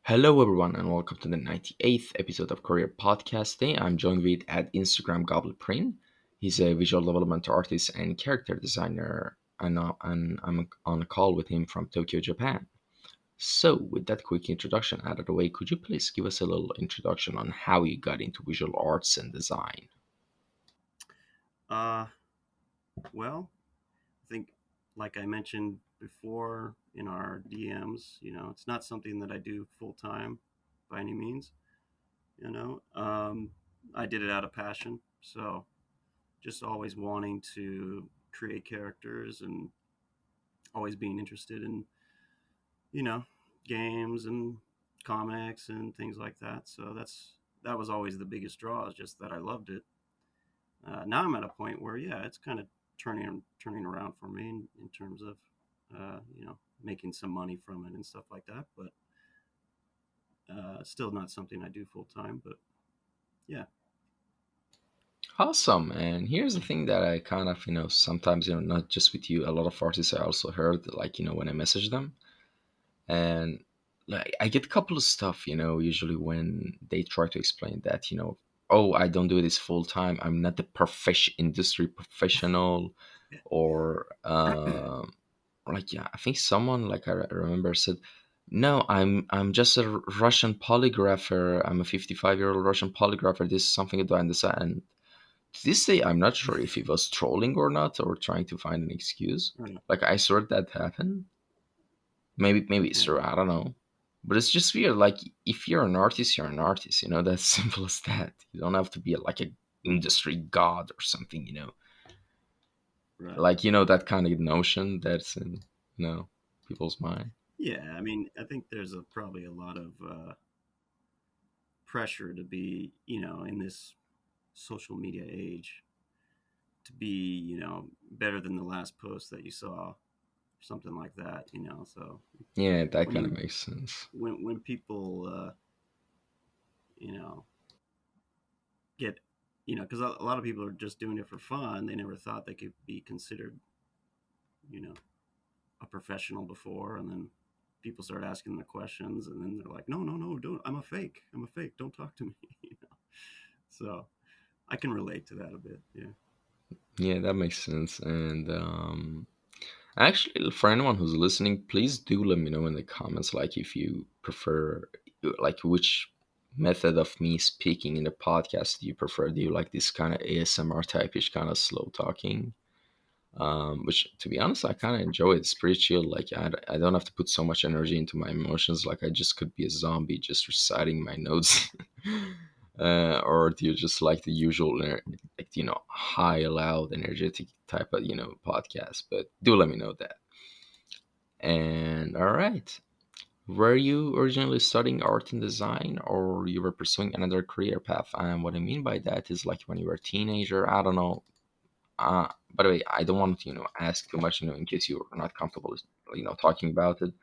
Hello, everyone, and welcome to the 98th episode of Kouryer Podcast. Today, I'm joined with at Instagram Gobli Prin. He's a visual development artist and character designer, and I'm on a call with him from Tokyo, Japan. So, with that quick introduction out of the way, could you please give us a little introduction on how you got into visual arts and design? Uh, well, I think, like I mentioned before in our DMs, it's not something that I do full time by any means. You know, um, I did it out of passion. So just always wanting to create characters and always being interested in, you know, games and comics and things like that. So that was always the biggest draw, is just that I loved it. Now I'm at a point where, yeah, it's kind of turning around for me in terms of making some money from it and stuff like that. But still not something I do full time. But yeah, Awesome. And here's the thing that I kind of, sometimes, not just with you, a lot of artists I also heard, like, when I message them. And like I get a couple of stuff, usually when they try to explain that, oh, I don't do this full time, I'm not the industry professional, or like, yeah, I think someone, like, I remember, said, no, I'm just a Russian polygrapher, I'm a 55-year-old Russian polygrapher, this is something I do understand. And to this day, I'm not sure if he was trolling or not, or trying to find an excuse. right. Like, I swear that happened. Maybe it's Yeah, true, I don't know. But it's just weird. Like, if you're an artist, you're an artist, that's simple as that. You don't have to be like a industry god or something, right. like, that kind of notion that's in, people's mind. Yeah, I mean, I think there's probably a lot of pressure to be, in this social media age, to be, better than the last post that you saw, something like that. So Yeah, that when kind of you makes sense. when people you know get because a lot of people are just doing it for fun. They never thought they could be considered you know a professional before, and then people start asking the questions, and then they're like, no, no, no, don't, I'm a fake, don't talk to me. So I can relate to that a bit. Yeah. Yeah, that makes sense. And actually, for anyone who's listening, please do let me know in the comments, like, if you prefer, like, which method of me speaking in the podcast do you prefer? Do you like this kind of ASMR type-ish kind of slow talking? Which, to be honest, I kind of enjoy it. It's pretty chill. Like, I don't have to put so much energy into my emotions. Like, I just could be a zombie just reciting my notes. Or do you just like the usual, like, high, loud, energetic type of, podcast? But do let me know that. And all right. Were you originally studying art and design, or you were pursuing another career path? And what I mean by that is, like, when you were a teenager, I don't know. By the way, I don't want to, ask too much, in case you're not comfortable, talking about it.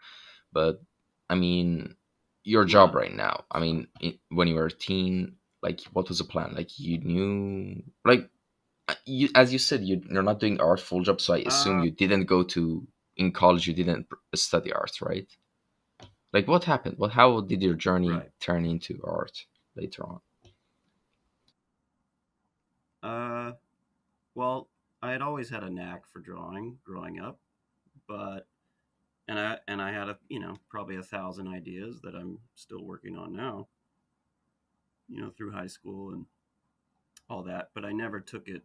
But I mean, your job No, right now. I it's fine. mean, when you were a teen, like, what was the plan? Like, you knew, like, as you said, you're not doing art full job, so I assume uh you didn't go to in college. You didn't study art, right? Like, what happened? How did your journey right. turn into art later on? uh well, I had always had a knack for drawing growing up, but and I had probably 1,000 ideas that I'm still working on now, through high school and all that, but I never took it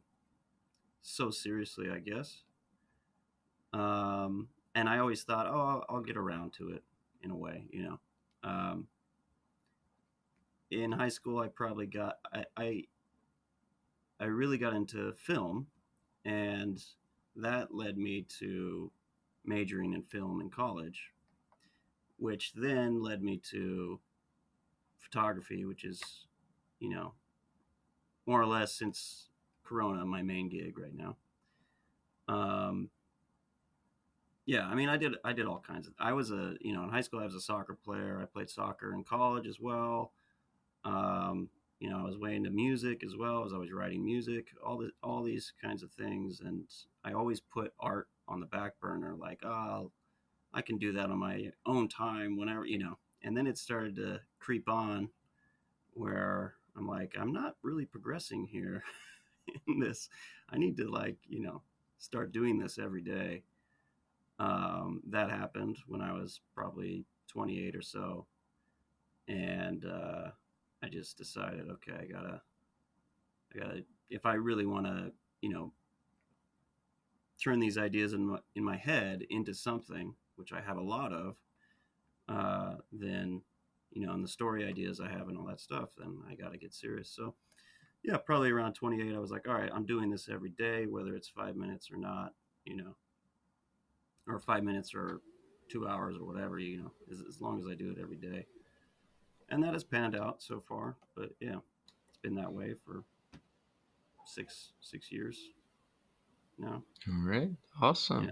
so seriously, I guess. And I always thought, oh, I'll get around to it in a way. In high school, I probably I really got into film, and that led me to majoring in film in college, which then led me to photography, which is, you know, more or less since Corona, my main gig right now. Um, yeah, I mean, I did all kinds of. I was in high school I was a soccer player. I played soccer in college as well. Um, I was way into music as well. I was always writing music, all these kinds of things, and I always put art on the back burner. Like, oh, I can do that on my own time whenever. and then it started to creep on where I'm like, I'm not really progressing here in this. I need to, like, start doing this every day. That happened when I was probably 28 or so, and I just decided, okay, I gotta, if I really want to, you know, turn these ideas in my head into something, which I have a lot of, then, and the story ideas I have and all that stuff, then I got to get serious. So yeah, probably around 28, I was like, all right, I'm doing this every day, whether it's 5 minutes or not, you know, or 5 minutes or 2 hours or whatever, as long as I do it every day. And that has panned out so far. But yeah, it's been that way for six years now. All right, Yeah. awesome.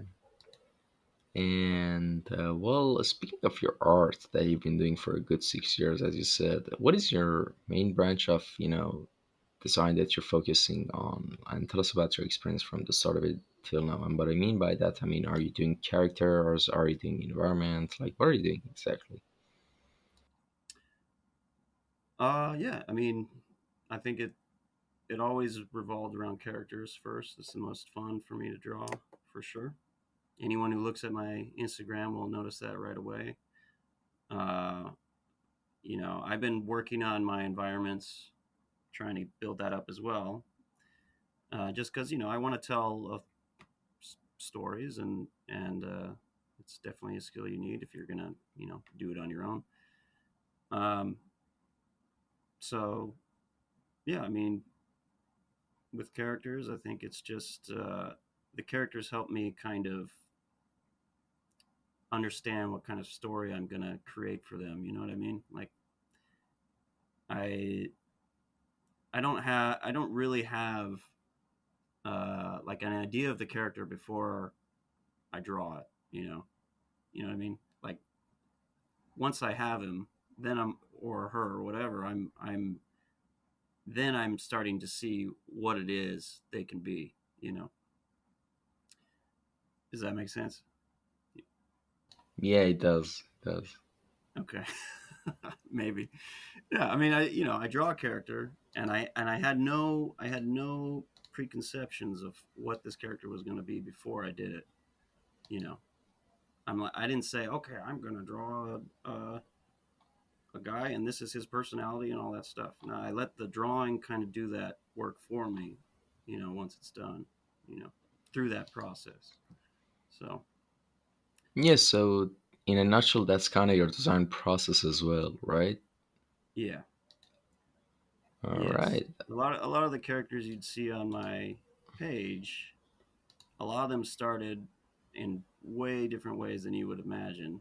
And well, speaking of your art that you've been doing for a good 6 years, as you said, what is your main branch of, design that you're focusing on? And tell us about your experience from the start of it till now. And what I mean by that, I mean, are you doing characters? Are you doing environment? Like, what are you doing exactly? Yeah. I mean, I think it always revolved around characters first. It's the most fun for me to draw, for sure. Anyone who looks at my Instagram will notice that right away. Uh, I've been working on my environments, trying to build that up as well. Just because I want to tell stories, and it's definitely a skill you need if you're gonna do it on your own. Um, so yeah, I mean, with characters, I think it's just the characters help me kind of understand what kind of story I'm gonna create for them. You know what I mean? Like I I don't really have like an idea of the character before I draw it. You know what I mean? Like once I have him, then I'm or her or whatever, I'm starting to see what it is they can be. Does that make sense? Yeah, it does. It does. Okay. Maybe. Yeah, I mean, I draw a character, and I had no preconceptions of what this character was going to be before I did it. You know, I didn't say, okay, I'm going to draw a guy, and this is his personality and all that stuff. No, I let the drawing kind of do that work for me. Once it's done. You know, through that process. So Yeah, so in a nutshell, that's kind of your design process as well, right? yeah, All yes, right. a lot of the characters you'd see on my page, a lot of them started in way different ways than you would imagine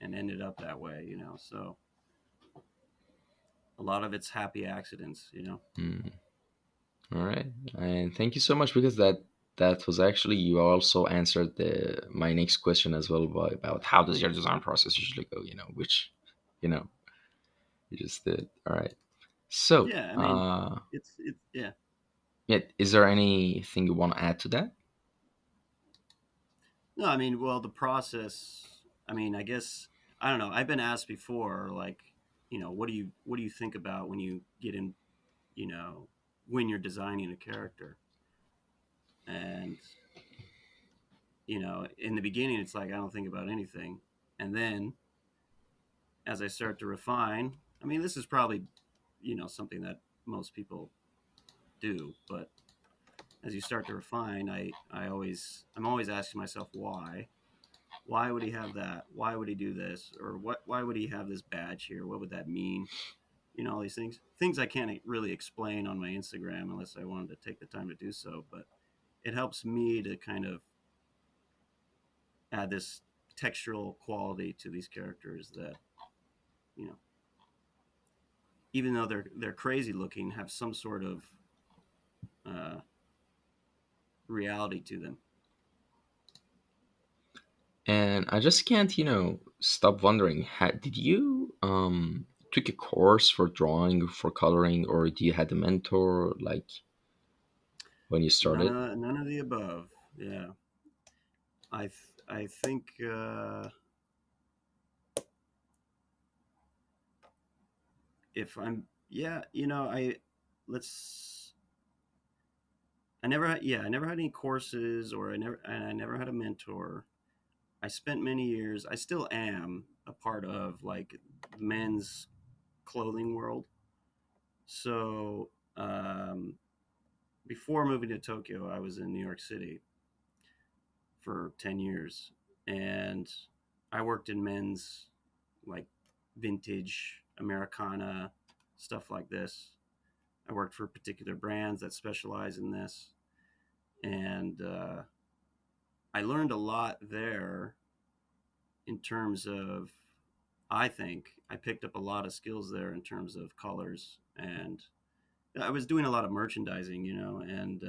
and ended up that way. So a lot of it's happy accidents. Hmm. All right, and thank you so much because that was actually you also answered my next question as well about how does your design process usually go? Which you know you just did. All right. So, Yeah, I mean, it's yeah. yeah, is there anything you want to add to that? No, I mean, well, the process, I mean, I guess, I don't know, I've been asked before, like, what do you think about when you get in, you know when you're designing a character? And in the beginning it's like I don't think about anything, and then as I start to refine, I mean, this is probably something that most people do, but as you start to refine, I'm always asking myself why would he have that, why would he do this, or why would he have this badge here, what would that mean? All these things I can't really explain on my Instagram unless I wanted to take the time to do so, but it helps me to kind of add this textural quality to these characters that you know even though they're crazy looking, have some sort of uh, reality to them. And I just can't, stop wondering, did you took a course for drawing, for coloring, or do you had a mentor like when you None started? of none of the above. Yeah, I think if I'm, yeah, let's I never had, yeah, I never had any courses, or I never had a mentor. I spent many years, I still am a part of like men's clothing world. So, before moving to Tokyo, I was in New York City for 10 years, and I worked in men's, like, vintage Americana, stuff like this. I worked for particular brands that specialize in this, and I learned a lot there in terms of, I think I picked up a lot of skills there in terms of colors, and I was doing a lot of merchandising, and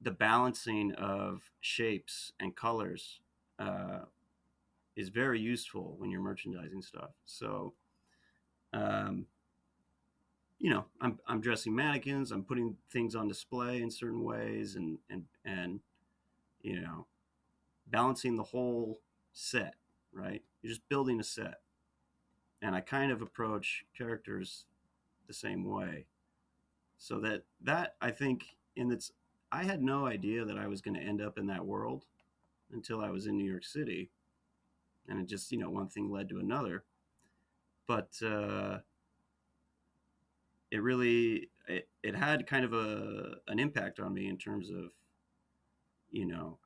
the balancing of shapes and colors uh, is very useful when you're merchandising stuff. So, um, I'm dressing mannequins, I'm putting things on display in certain ways, and you know, balancing the whole set. Right? You're just building a set, and I kind of approach characters the same way. So that I think, in its, I had no idea that I was going to end up in that world until I was in New York City, and it just, one thing led to another. But it had kind of an impact on me in terms of,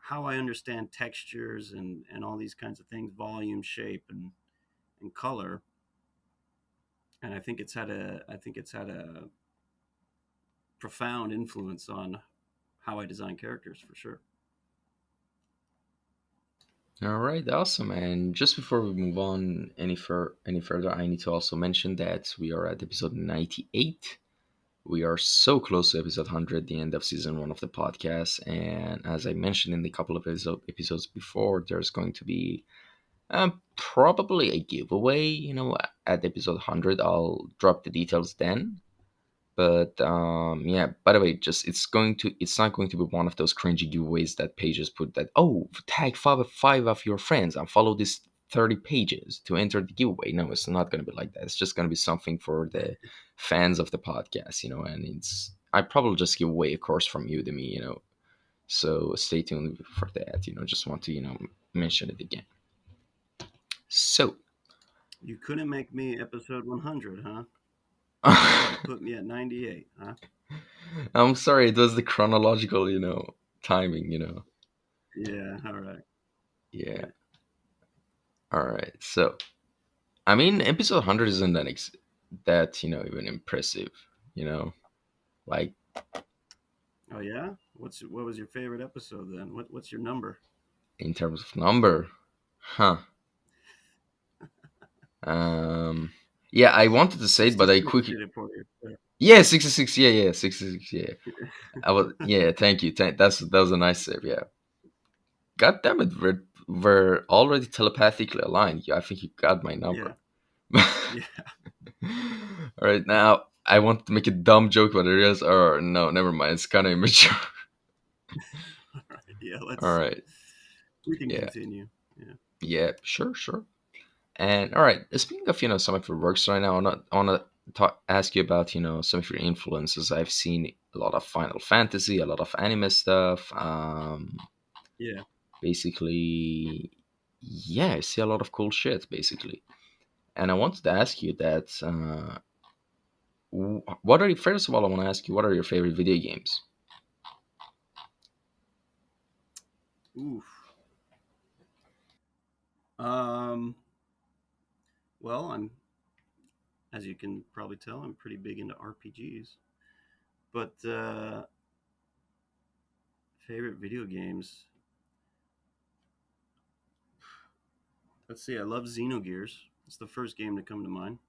how I understand textures and all these kinds of things, volume, shape, and color. And I think it's had a profound influence on how I design characters, for sure. All right, awesome. And just before we move on any further, I need to also mention that we are at episode 98. We are so close to episode 100, the end of season 1 of the podcast. And as I mentioned in the couple of episodes before, there's going to be probably a giveaway, at episode 100. I'll drop the details then. But yeah, by the way, just it's not going to be one of those cringy giveaways that pages put that, oh, tag five of your friends and follow this 30 pages to enter the giveaway. No, it's not going to be like that. It's just going to be something for the fans of the podcast, and it's I probably just give away a course from Udemy, so stay tuned for that. Just want to mention it again. So You couldn't make me episode 100, huh? You had to put me at 98, huh? I'm sorry, it was the chronological, timing, Yeah, all right. Yeah. Yeah. All right. So, I mean, episode 100 isn't that, even impressive, you know, like Oh yeah. What was your favorite episode then? What's your number? in terms of number. Huh. Um, yeah, I wanted to say it, but I 66 quickly. did it for you. Yeah. Yeah, 66. Yeah, yeah, 66. Yeah. Yeah, thank you. That was a nice save. Yeah. God damn it. We're already telepathically aligned. Yeah, I think you got my Yeah. number. Yeah. All right, now I want to make a dumb joke, but I realize, or no, never mind. It's kind of immature. All right. Yeah. All Let's. right. We can Yeah. continue. Yeah. Yeah. Sure. Sure. And all right. Speaking of some of your works right now, I wanna ask you about some of your influences. I've seen a lot of Final Fantasy, a lot of anime stuff. Yeah. Basically, yeah, I see a lot of cool shit. Basically, and I wanted to ask you that. What are you? First of all, I want to ask you, what are your favorite video games? Oof. Um. Well, as you can probably tell, I'm pretty big into RPGs. But favorite video games. Let's see. I love Xenogears. It's the first game to come to mind,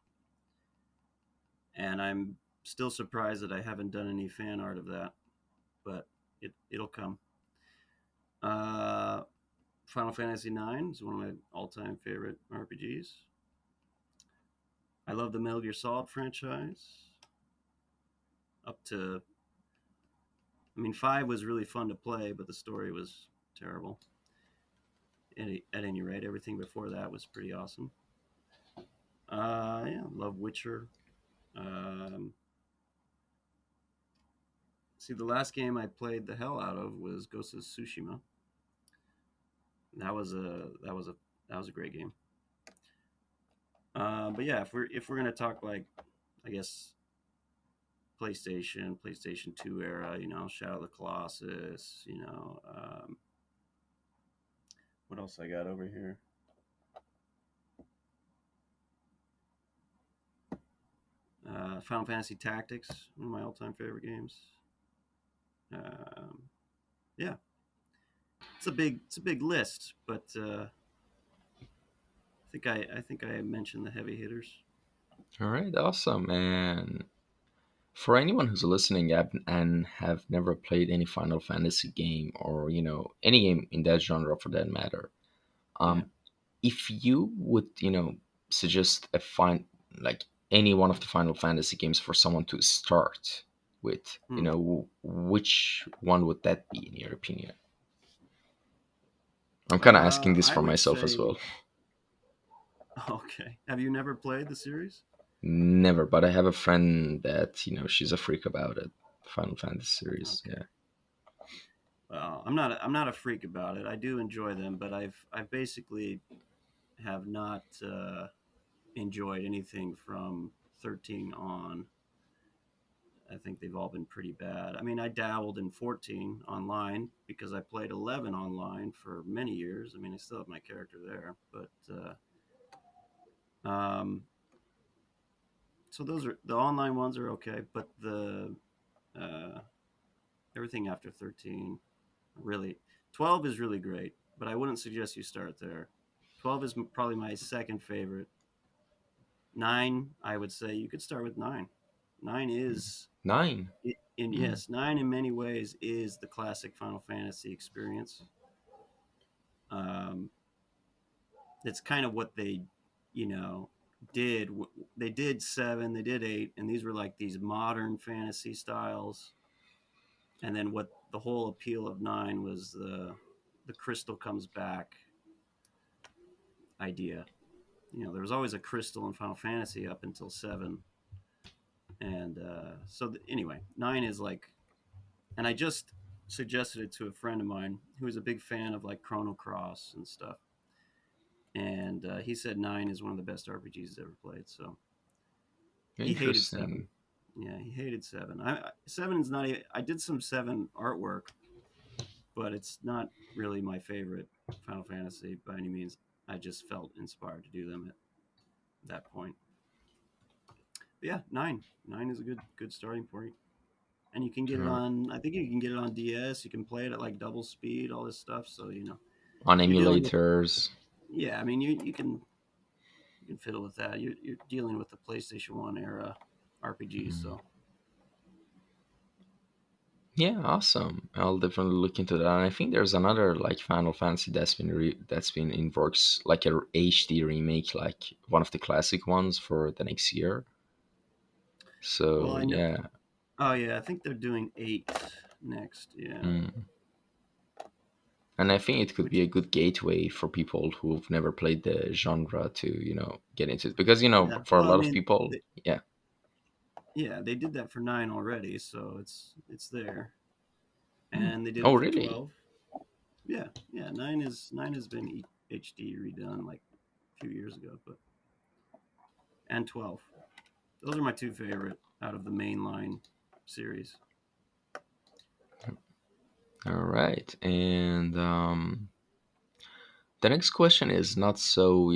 and I'm still surprised that I haven't done any fan art of that, but it'll come. Uh, Final Fantasy IX is one of my all-time favorite RPGs. I love the Metal Gear Solid franchise. Up to, I mean, five was really fun to play, but the story was terrible. At any rate, everything before that was pretty awesome. Yeah, love Witcher. Um, See, the last game I played the hell out of was Ghost of Tsushima. That was a great game. But yeah, if we're gonna talk like, I guess PlayStation 2 era, Shadow of the Colossus, what else I got over here? Final Fantasy Tactics, one of my all-time favorite games. Um, yeah, it's a big list, but I think I mentioned the heavy hitters. All right, awesome. And for anyone who's listening and have never played any Final Fantasy game, or any game in that genre for that matter, Yeah. um, if you would suggest a fine like any one of the Final Fantasy games for someone to start with, Hmm. which one would that be in your opinion? I'm kind of asking this I for would myself as say, well. okay. Have you never played the series? Never, but I have a friend that she's a freak about it. Final Fantasy series, Okay. yeah. Well, I'm not a freak about it. I do enjoy them, but I've basically have not enjoyed anything from 13 on. I think they've all been pretty bad. I mean, I dabbled in 14 online because I played 11 online for many years. I mean, I still have my character there, but um, so those are the online ones are okay, but the uh, everything after 13 really 12 is really great, but I wouldn't suggest you start there. 12 is probably my second favorite. 9, I would say you could start with 9. 9 is Nine. in Mm. yes, 9 in many ways is the classic Final Fantasy experience. Um, it's kind of what they, you know, did. They did 7, they did 8, and these were like these modern fantasy styles. And then what the whole appeal of 9 was the crystal comes back idea. There was always a crystal in Final Fantasy up until 7, and anyway, 9 is like, and I just suggested it to a friend of mine who is a big fan of like Chrono Cross and stuff, and he said 9 is one of the best RPGs he's ever played. So he hated 7. Interesting. Yeah, he hated 7. 7 is not. I did some 7 artwork, but it's not really my favorite Final Fantasy by any means. I just felt inspired to do them at that point. But yeah, 9 is a good starting point. And you can get it Uh, on. I think you can get it on DS. You can play it at like double speed, all this stuff. So on you're dealing with, emulators. yeah. I mean, you can fiddle with that. You're dealing with the PlayStation 1 era RPGs. Mm. So Yeah, awesome. I'll definitely look into that. And I think there's another like Final Fantasy that's been in works, like a HD remake, like one of the classic ones for the next year. well, So I know. yeah. Oh yeah, I think they're doing 8 next. Yeah, Mm. And I think it could be which a good gateway for people who've never played the genre to, get into it. Because, yeah. for a Well, I lot of mean, people, yeah. yeah, they did that for 9 already, so it's there, Mm. and they did Oh, it for really? 12. Yeah, yeah. 9 has been HD redone like a few years ago, but and 12. Those are my two favorite out of the mainline series. All right. And the next question is not so,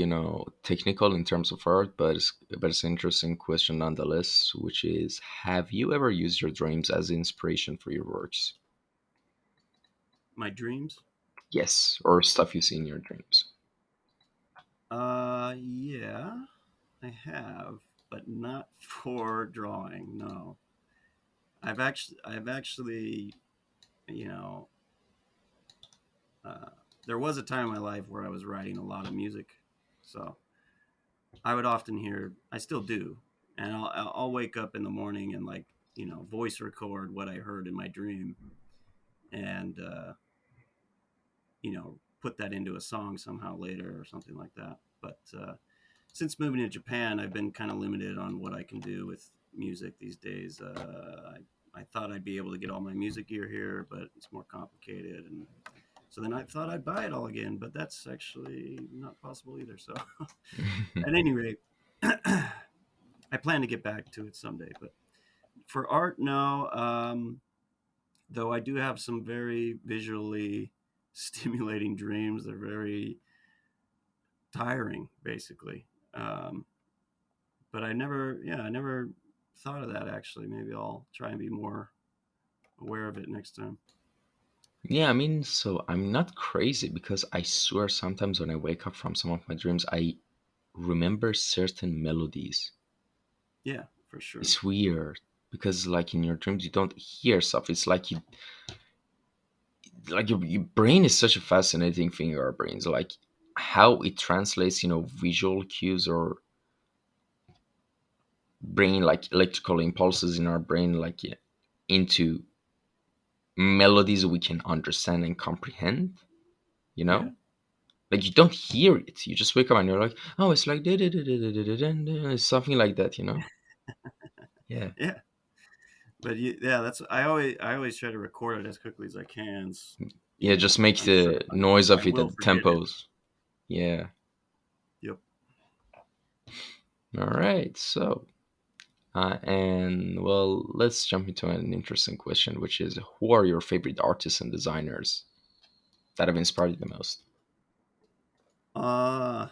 technical in terms of art, but it's an interesting question nonetheless, which is, have you ever used your dreams as inspiration for your works? My dreams. Yes, or stuff you see in your dreams. Yeah, I have, but not for drawing. No, I've actually, you know, uh, there was a time in my life where I was writing a lot of music, so I would often hear. I still do, and I'll wake up in the morning and like voice record what I heard in my dream, and put that into a song somehow later or something like that. But since moving to Japan, I've been kind of limited on what I can do with music these days. I thought I'd be able to get all my music gear here, but it's more complicated. And so then I thought I'd buy it all again, but that's actually not possible either. So at any rate, I plan to get back to it someday. But for art, no. Though I do have some very visually stimulating dreams. They're very tiring, basically. Um, but I never thought of that actually. Maybe I'll try and be more aware of it next time. Yeah, I mean, so I'm not crazy because I swear sometimes when I wake up from some of my dreams, I remember certain melodies. Yeah, for sure. It's weird because, like in your dreams, you don't hear stuff. It's like your brain is such a fascinating thing. Our brains, like how it translates, visual cues or brain, like electrical impulses in our brain, like yeah, into melodies we can understand and comprehend. You Yeah, know, like you don't hear it. You just wake up and you're like, oh, it's like it's something like that. Yeah, yeah. But yeah, that's I always try to record it as quickly as I can. yeah. Just make I'm sure the noise I of it at will the forget it. tempos. Yeah. Yep. All right. So, and well, let's jump into an interesting question, which is, who are your favorite artists and designers that have inspired you the most? Uh,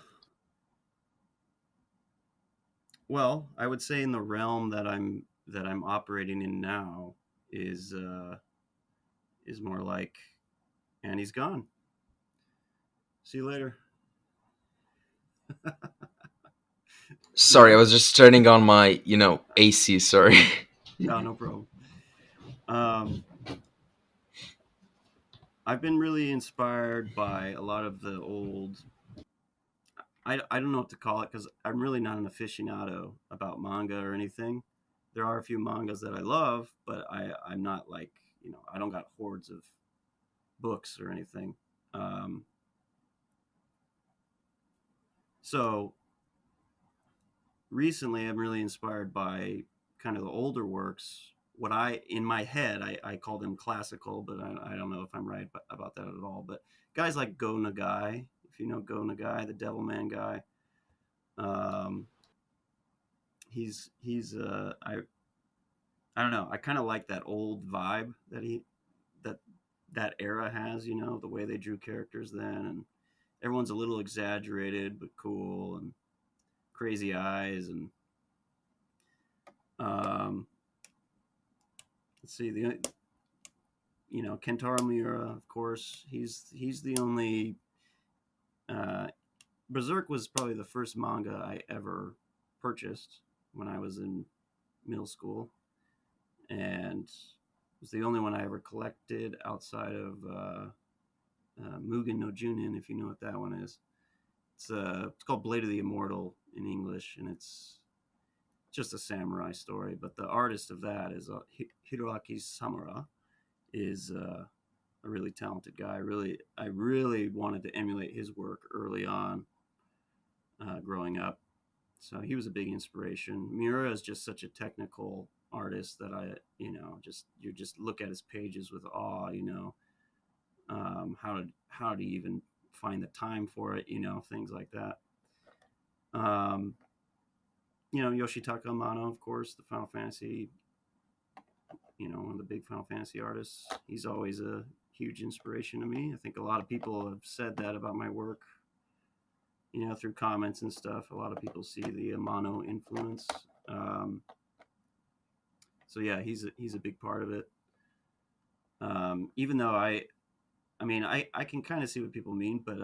well, I would say in the realm that I'm operating in now is more like, and he's gone. See you later. You Sorry, I know? was just turning on my, AC. Sorry. Yeah, no problem. Um, I've been really inspired by a lot of the old. I don't know what to call it because I'm really not an aficionado about manga or anything. There are a few mangas that I love, but I'm not like, I don't got hordes of books or anything. Um, so recently, I'm really inspired by kind of the older works. What in my head, I call them classical, but I don't know if I'm right about that at all. But guys like Go Nagai, if you know Go Nagai, the Devilman guy, um, he's I don't know. I kind of like that old vibe that that era has. The way they drew characters then, and everyone's a little exaggerated but cool, and crazy eyes, and um, let's see the Kentaro Miura, of course. He's the only. Uh, Berserk was probably the first manga I ever purchased when I was in middle school, and it was the only one I ever collected outside of Mugen no Junin, if you know what that one is. It's called Blade of the Immortal in English, and it's just a samurai story. But the artist of that is Hiroaki Samura, is a really talented guy. I really wanted to emulate his work early on, growing up. So he was a big inspiration. Miura is just such a technical artist that just you just look at his pages with awe. How to even find the time for it. Things like that. Um, Yoshitaka Amano, of course, the Final Fantasy. One of the big Final Fantasy artists. He's always a huge inspiration to me. I think a lot of people have said that about my work, through comments and stuff. A lot of people see the Amano influence. Um, so yeah, he's a big part of it. Even though I mean, I can kind of see what people mean, but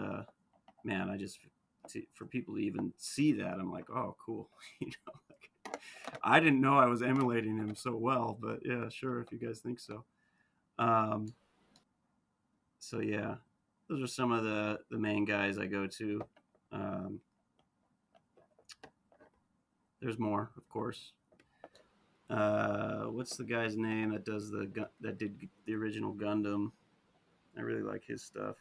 man, for people to even see that, I'm like, oh, cool. Like, I didn't know I was emulating him so well, but yeah, sure, if you guys think so. Um, so yeah, those are some of the main guys I go to. Um, there's more, of course. What's the guy's name that that did the original Gundam? I really like his stuff.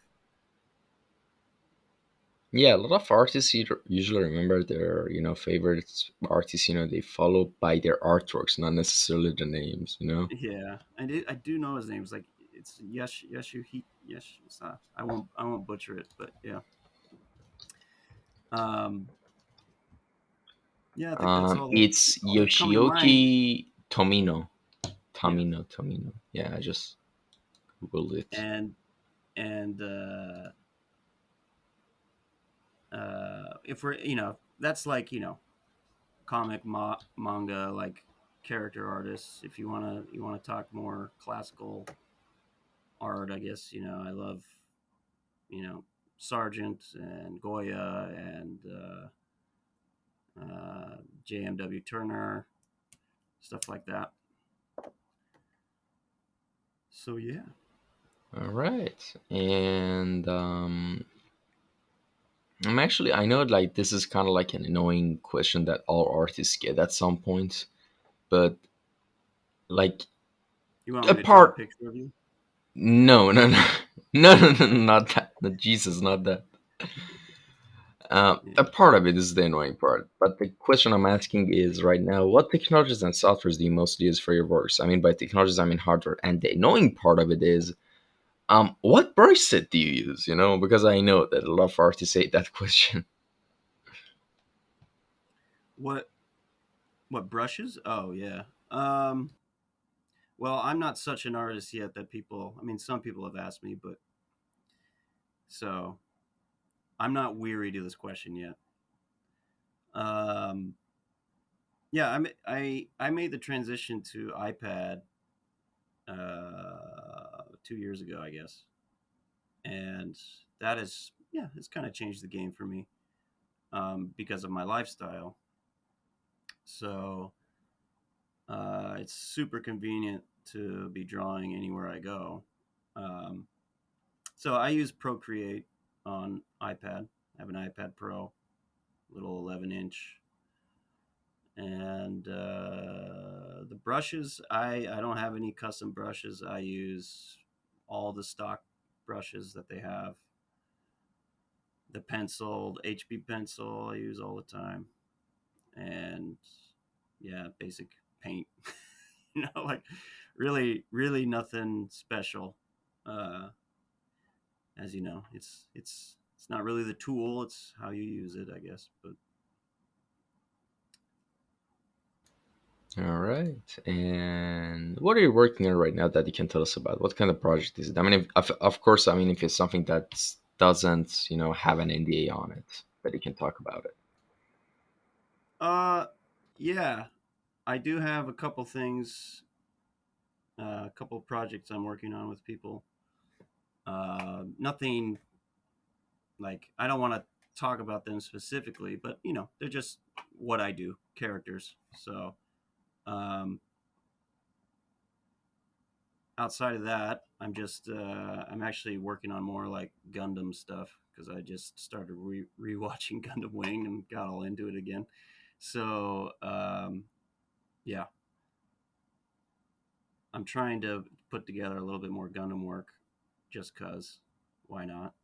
Yeah, a lot of artists usually remember their, favorite artists, they follow by their artworks, not necessarily the names, Yeah, I do know his name. It's like it's Yeshu he Yesh. I won't butcher it, but yeah. Um, yeah, I think that's It's all that's coming to mind. Yoshioki Tomino. Yeah, Tomino. Yeah, I just Googled it. and and if we're that's like manga like character artists. If you wanna talk more classical art, I guess I love you know Sargent and Goya and JMW Turner, stuff like that. So yeah. All right, and I know like this is kind of like an annoying question that all artists get at some point, but like You want me to draw a apart, picture of you? no, no, no, no, no, no, not that, no, Jesus, not that. A Yeah. part of it is the annoying part, but the question I'm asking is right now, what technologies and softwares do you mostly use for your works? I mean, by technologies, I mean hardware. And the annoying part of it is, what brush set do you use? Because I know that a lot of artists hate that question. What what brushes? Oh yeah. Um well, I'm not such an artist yet that people, I mean, some people have asked me, but so I'm not weary to this question yet. Um yeah, I made the transition to iPad 2 years ago, I guess. And that is, yeah, it's kind of changed the game for me, because of my lifestyle. So it's super convenient to be drawing anywhere I go. Um, so I use Procreate on iPad. I have an iPad Pro, little 11-inch, and the brushes. I don't have any custom brushes. I use all the stock brushes that they have. The pencil, HB pencil, I use all the time, and yeah, basic paint. Like really, really nothing special. Uh, as you know, it's not really the tool; it's how you use it, I guess. But All right. And what are you working on right now that you can tell us about? What kind of project is it? I mean, of course, I mean, if it's something that doesn't, have an NDA on it, that you can talk about it. uh, yeah, I do have a couple things, a couple projects I'm working on with people. Nothing like I don't want to talk about them specifically, but they're just what I do, characters. So um, outside of that, I'm actually working on more like Gundam stuff because I just started rewatching Gundam Wing and got all into it again. So yeah, I'm trying to put together a little bit more Gundam work, just cause why not?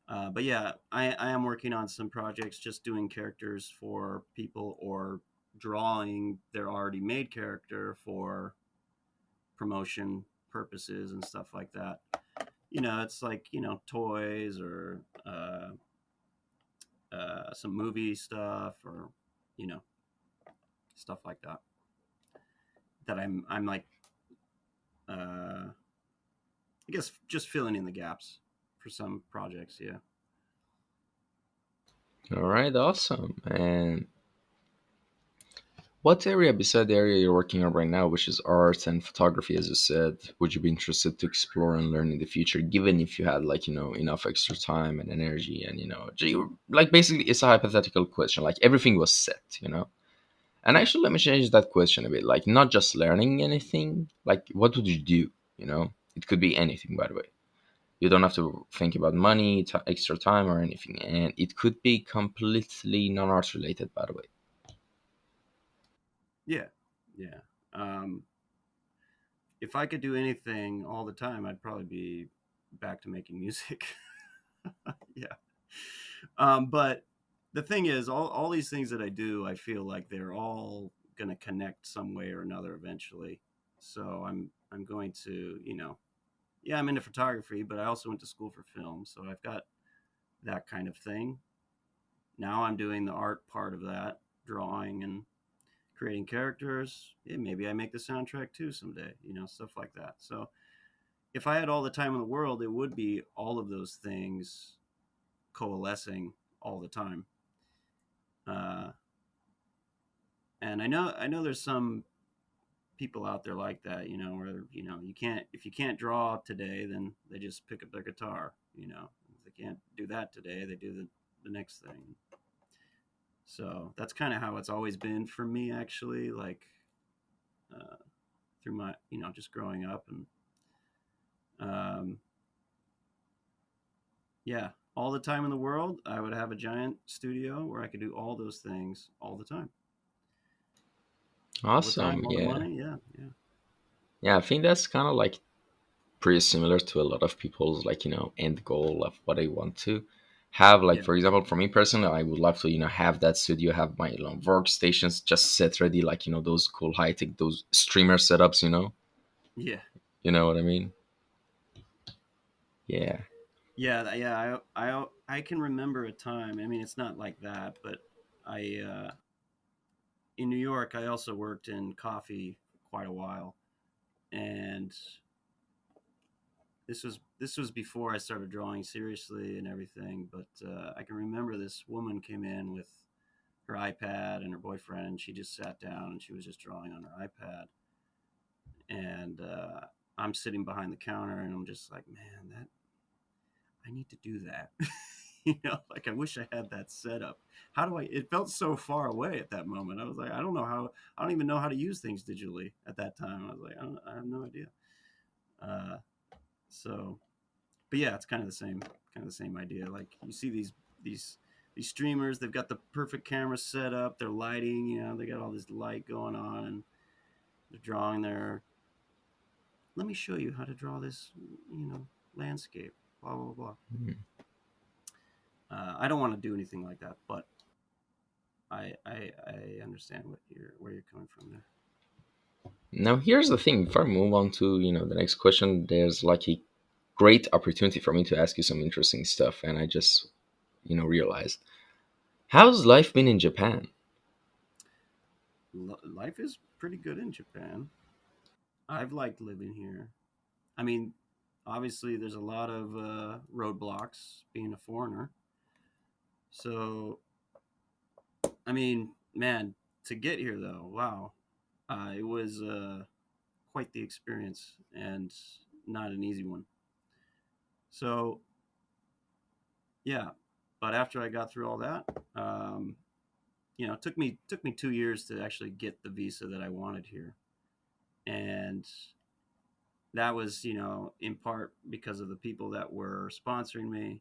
But yeah, I am working on some projects, just doing characters for people or drawing their already made character for promotion purposes and stuff like that. It's like toys or some movie stuff or you know stuff like that. That I'm like I guess just filling in the gaps for some projects. Yeah. All right, awesome. And what area beside the area you're working on right now, which is art and photography, as you said, would you be interested to explore and learn in the future, given if you had like, enough extra time and energy and, like basically it's a hypothetical question, like everything was set. And Yeah. actually, let me change that question a bit, like not just learning anything, like what would you do? It could be anything, by the way. You don't have to think about money, extra time, or anything. And it could be completely non art related, by the way. Yeah. Yeah. Um, if I could do anything all the time, I'd probably be back to making music. Yeah. But the thing is, all these things that I do, I feel like they're all going to connect some way or another eventually. So I'm going to, yeah, I'm into photography, but I also went to school for film, so I've got that kind of thing. Now I'm doing the art part of that, drawing and creating characters. Yeah, maybe I make the soundtrack too someday, stuff like that. So if I had all the time in the world, it would be all of those things coalescing all the time. Uh, and I know there's some people out there like that, where you can't if you can't draw today, then they just pick up their guitar. If they can't do that today, they do the next thing. So that's kind of how it's always been for me, actually. Like uh, through my, just growing up, and um, yeah, all the time in the world, I would have a giant studio where I could do all those things all the time. All the Awesome. time, all the Yeah. money. Yeah, yeah, Yeah, I think that's kind of like pretty similar to a lot of people's like, end goal of what they want to have. Like, yeah, for example, for me personally, I would love to, have that studio, have my workstations just set ready, like, those cool high tech, those streamer setups, yeah, you know what I mean? Yeah. yeah. I can remember a time. I mean, it's not like that, but I in New York, I also worked in coffee for quite a while, and this was before I started drawing seriously and everything. But I can remember this woman came in with her iPad and her boyfriend, and she just sat down and she was just drawing on her iPad. And I'm sitting behind the counter, and I'm just like, man, that I need to do that. Like I wish I had that set up. How do I? It felt so far away at that moment. I was like, I don't know how. I don't even know how to use things digitally at that time. I was like, I have no idea. Uh, so, but yeah, it's kind of the same idea. Like you see these these streamers, they've got the perfect camera set up, their lighting, they got all this light going on, and they're drawing their. Let me show you how to draw this, landscape. Blah blah blah. Mhm. I don't want to do anything like that, but I understand where you're coming from there. Now, here's the thing. Before I move on to, the next question, there's like a great opportunity for me to ask you some interesting stuff. And I just, realized, how's life been in Japan? Life is pretty good in Japan. I've liked living here. I mean, obviously, there's a lot of roadblocks being a foreigner. So, I mean, man, to get here though, wow, it was quite the experience and not an easy one. So, yeah, but after I got through all that, um, it took me 2 years to actually get the visa that I wanted here, and that was in part because of the people that were sponsoring me,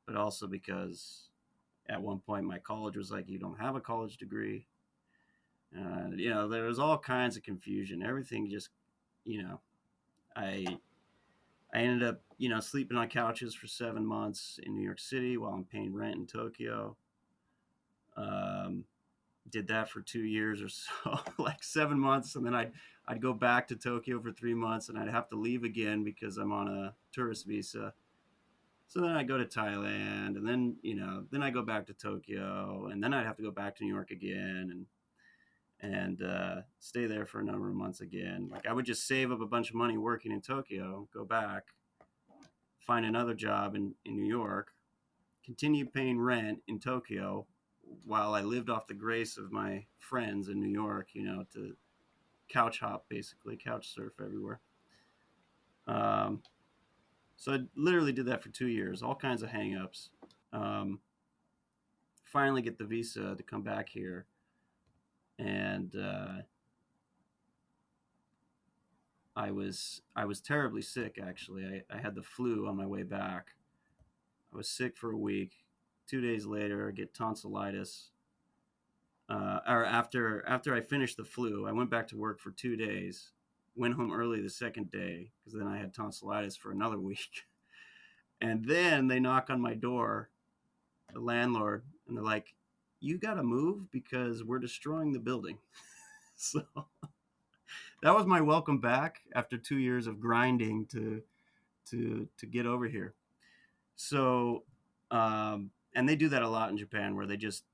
but also because at one point my college was like, you don't have a college degree. There was all kinds of confusion. Everything just, you know, I I ended up, sleeping on couches for 7 months in New York City while I'm paying rent in Tokyo. Um, did that for 2 years or so, like 7 months, and then I'd go back to Tokyo for 3 months, and I'd have to leave again because I'm on a tourist visa. So then I go to Thailand, and then I go back to Tokyo, and then I'd have to go back to New York again, and stay there for a number of months again. Like I would just save up a bunch of money working in Tokyo, go back, find another job in New York, continue paying rent in Tokyo while I lived off the grace of my friends in New York, to couch hop, basically, couch surf everywhere. Um, so I literally did that for 2 years, all kinds of hangups. Um, Finally get the visa to come back here. And I was terribly sick, actually. I had the flu on my way back. I was sick for a week. 2 days later, I get tonsillitis. Or after I finished the flu, I went back to work for 2 days. Went home early the second day because then I had tonsillitis for another week. And then they knock on my door a landlord, and they're like, "You got to move because we're destroying the building." So that was my welcome back after 2 years of grinding to get over here. So, and they do that a lot in Japan, where they just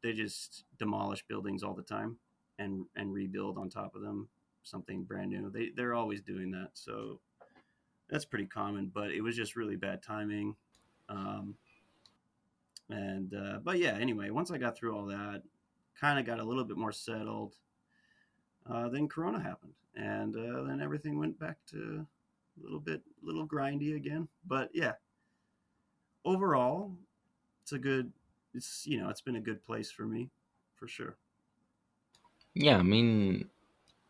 demolish buildings all the time and rebuild on top of them something brand new. They're always doing that, so that's pretty common. But it was just really bad timing. Um, and But yeah, anyway, once I got through all that, kind of got a little bit more settled. Then Corona happened, and then everything went back to little grindy again. But yeah, overall, it's a good. It's been a good place for me, for sure. Yeah, I mean,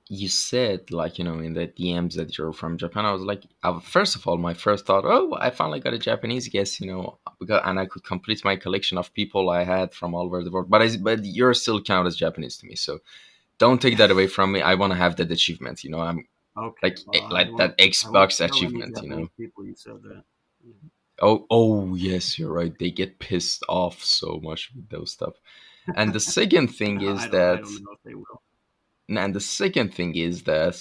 you said like in the DMs that you're from Japan. I was like, first of all, my first thought, oh, I finally got a Japanese guest, because and I could complete my collection of people I had from all over the world. But you're still counted as Japanese to me, so don't take that away from me. I want to have that achievement. I'm Okay, like well, like that I won't Xbox tell any achievement. Japanese people you said that. Oh yes, you're right. They get pissed off so much with those stuff. And the second thing is I that don't know if they will. and the second thing is that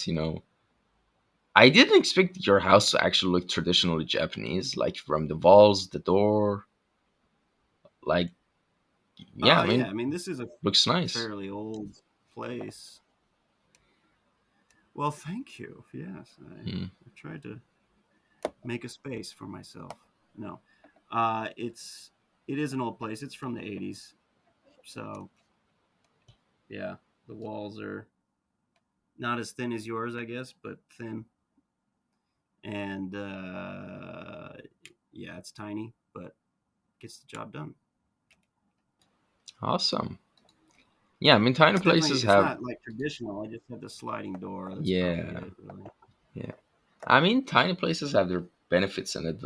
I didn't expect your house to actually look traditionally Japanese, like from the walls, the door, like yeah, I Yeah, mean, I mean, this is a looks nice. fairly old place. Well, thank you. Yes, Hmm. I tried to make a space for myself. No, it's it is an old place. It's from the '80s, so yeah, the walls are not as thin as yours, I guess, but thin. And yeah, it's tiny, but gets the job done. Awesome. Yeah, I mean, tiny places It's have not like traditional. I just have the sliding door. That's probably yeah, it, really. yeah. I mean, tiny places have their benefits and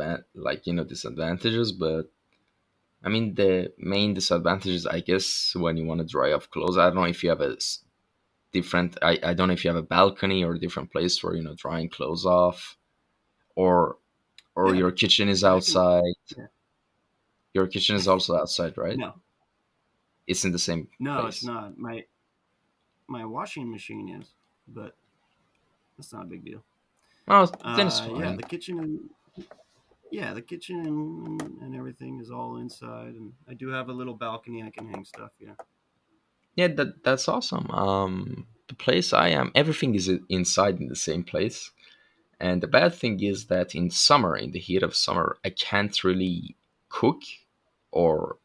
disadvantages, but I mean, the main disadvantages, I guess, when you want to dry off clothes. I don't know if you have different. I don't know if you have a balcony or a different place for drying clothes off, or Yeah, your kitchen is yeah, I can. outside. Yeah, Your kitchen is also outside, right? no, It's in the same no, it's place. not. My washing machine is, but that's not a big deal. Oh, then it's Yeah, fine. the kitchen and yeah, the kitchen and everything is all inside, and I do have a little balcony I can hang stuff. Yeah. Yeah, that's awesome. The place I am, everything is inside in the same place. And the bad thing is that in summer, in the heat of summer, I can't really cook, or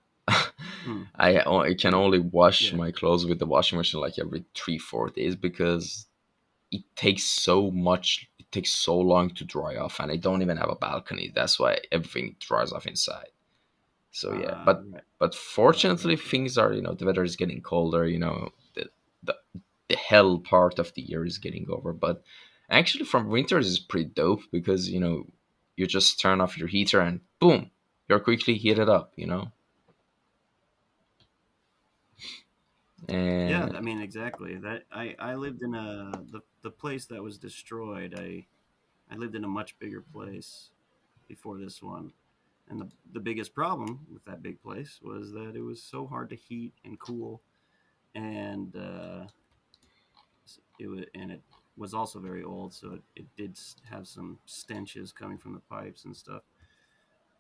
Mm, I can only wash yeah. my clothes with the washing machine like every 3 4 days, because it takes so much. It takes so long to dry off, and I don't even have a balcony. That's why everything dries off inside. So yeah, Right, but right, fortunately right, right. things are, the weather is getting colder. The the hell part of the year is getting over. But actually, from winters is pretty dope, because you just turn off your heater and boom, you're quickly heated up. Yeah, And I mean exactly. That I lived in the place that was destroyed. I lived in a much bigger place before this one. And the biggest problem with that big place was that it was so hard to heat and cool, and it was also very old, so it did have some stenches coming from the pipes and stuff.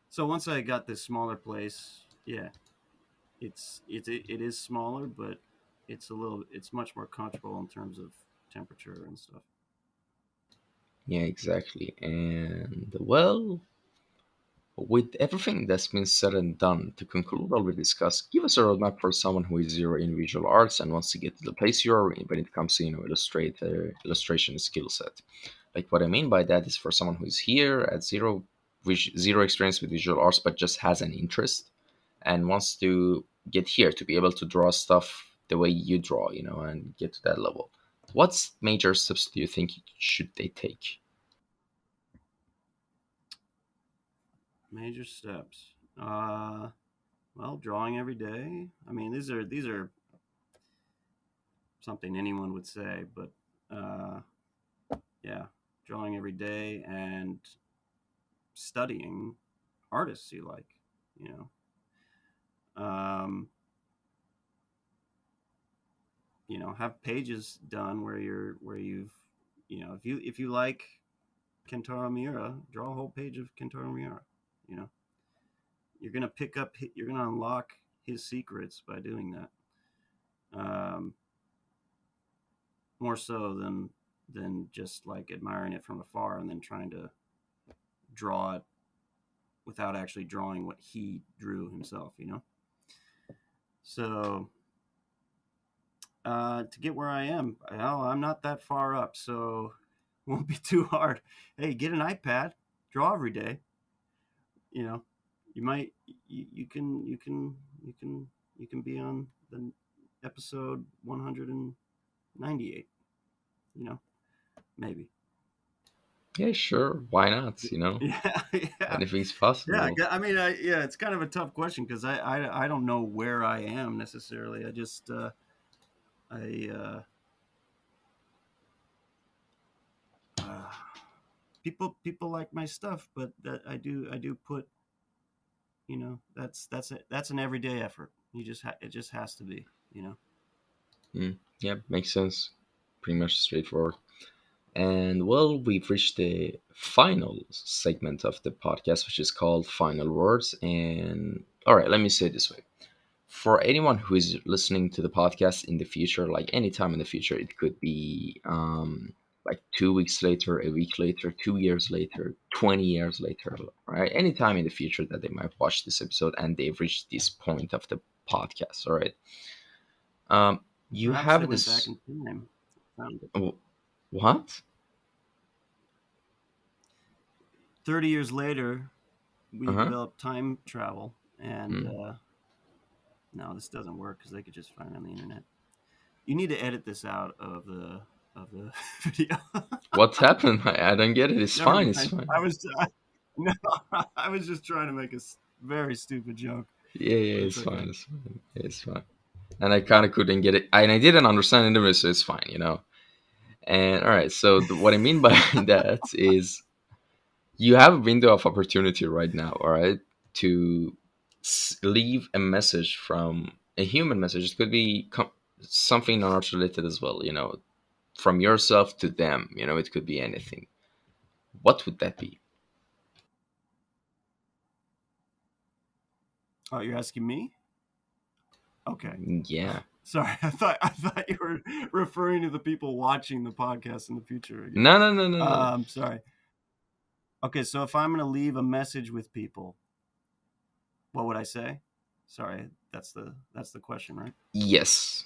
So once I got this smaller place, yeah, it is smaller, but it's much more comfortable in terms of temperature and stuff. yeah, exactly. And well, with everything that's been said and done, to conclude what we discussed, give us a roadmap for someone who is zero in visual arts and wants to get to the place you are in when it comes to illustration skill set. Like, what I mean by that is, for someone who is here at zero experience with visual arts, but just has an interest and wants to get here to be able to draw stuff the way you draw, and get to that level. What major steps do you think should they take? Major steps. Well, drawing every day. I mean, these are something anyone would say, but uh, yeah, drawing every day and studying artists you like. You know, Um, have pages done where you've, if you like Kentaro Miura, draw a whole page of Kentaro Miura. You know, you're gonna unlock his secrets by doing that. Um, More so than just like admiring it from afar and then trying to draw it without actually drawing what he drew himself. So to get where I am, well, I'm not that far up, so it won't be too hard. Hey, get an iPad, draw every day. You know, you might you can be on the episode 198. You know, maybe. Yeah, sure. Why not? Yeah, yeah, Anything's yeah. possible. I mean, yeah, it's kind of a tough question because I don't know where I am necessarily. I just I uh, people like my stuff, but that I do put, that's an everyday effort. It just has to be. Yeah, makes sense. Pretty much straightforward. And well, we've reached the final segment of the podcast, which is called Final Words. And all right, let me say it this way. For anyone who is listening to the podcast in the future, like anytime in the future, it could be like 2 weeks later, a week later, 2 years later, 20 years later, right? Anytime in the future that they might watch this episode and they've reached this point of the podcast, all right? Um, you Perhaps they have went back this. in time. Found it. What? 30 years later, Uh we huh. developed time travel, and Mm. no, this doesn't work because they could just find it on the internet. You need to edit this out of the video. What happened? I don't get it. It's Never fine. It's mind. fine. No, I was just trying to make a very stupid joke, Yeah, but yeah, it's it's okay. fine. It's fine. It's fine. And I kind of couldn't get it, and I didn't understand it, so it's fine. And all right, so what I mean by that is you have a window of opportunity right now, all right, to leave a message from a human message. It could be something not related as well, from yourself to them. It could be anything. What would that be? Oh, you're asking me? Okay. Yeah. Sorry, I thought you were referring to the people watching the podcast in the future again. No, no, no, no, no. Sorry. Okay, so if I'm going to leave a message with people, what would I say? Sorry, that's the question, right? Yes.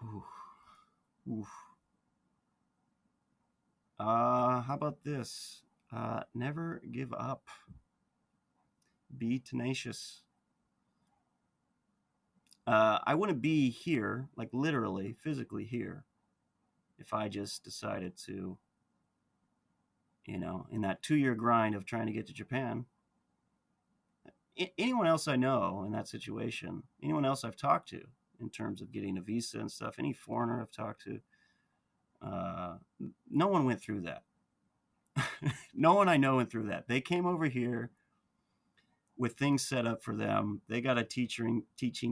Oof. Oof. How about this? Never give up. Be tenacious. I wouldn't be here, like literally, physically here, if I just decided to, in that 2 year grind of trying to get to Japan. Anyone else I know in that situation, anyone else I've talked to in terms of getting a visa and stuff, any foreigner I've talked to, uh, no one went through that. No one I know went through that. They came over here with things set up for them. They got a teaching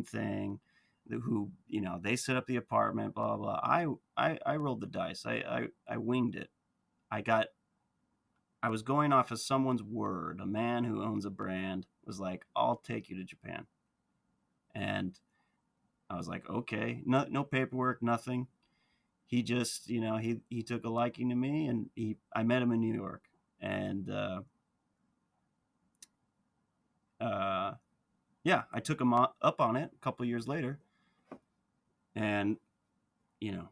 thing. Who they set up the apartment. Blah blah. I rolled the dice. I winged it. I got. I was going off of someone's word. A man who owns a brand was like, "I'll take you to Japan," and I was like, "Okay." No paperwork, nothing. He just, he took a liking to me, and I met him in New York, and uh, yeah, I took him up on it a couple years later, and you know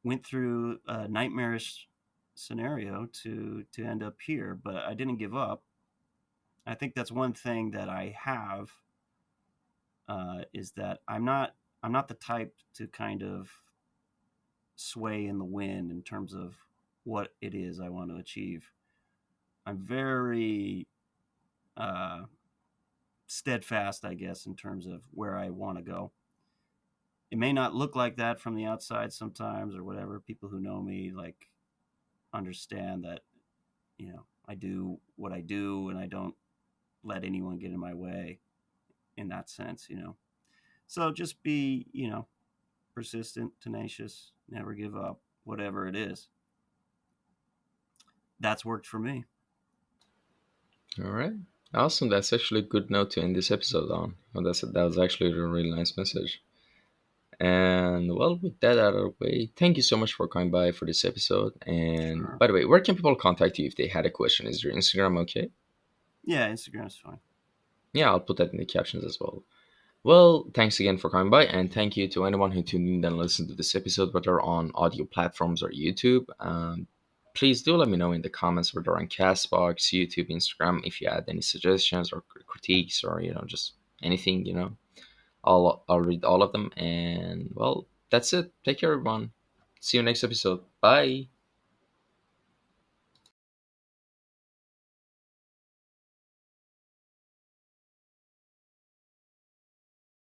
went through a nightmarish scenario to end up here, but I didn't give up. I think that's one thing that I have, is that I'm not the type to kind of sway in the wind in terms of what it is I want to achieve. I'm very uh, steadfast, I guess, in terms of where I want to go. It may not look like that from the outside sometimes or whatever. People who know me like understand that I do what I do, and I don't let anyone get in my way in that sense, you know. So just be, you know, persistent, tenacious, never give up, whatever it is. That's worked for me. All right. Awesome. That's actually a good note to end this episode on. Well, that was actually a really nice message. And well, with that out of the way, thank you so much for coming by for this episode. And Sure. by the way, where can people contact you if they had a question? Is your Instagram okay? Yeah, Instagram's fine. Yeah, I'll put that in the captions as well. Well, thanks again for coming by, and thank you to anyone who tuned in and listened to this episode, whether on audio platforms or YouTube. Please do let me know in the comments, whether on Castbox, YouTube, Instagram, if you had any suggestions or critiques or just anything. I'll read all of them. And well, that's it. Take care, everyone. See you next episode. Bye.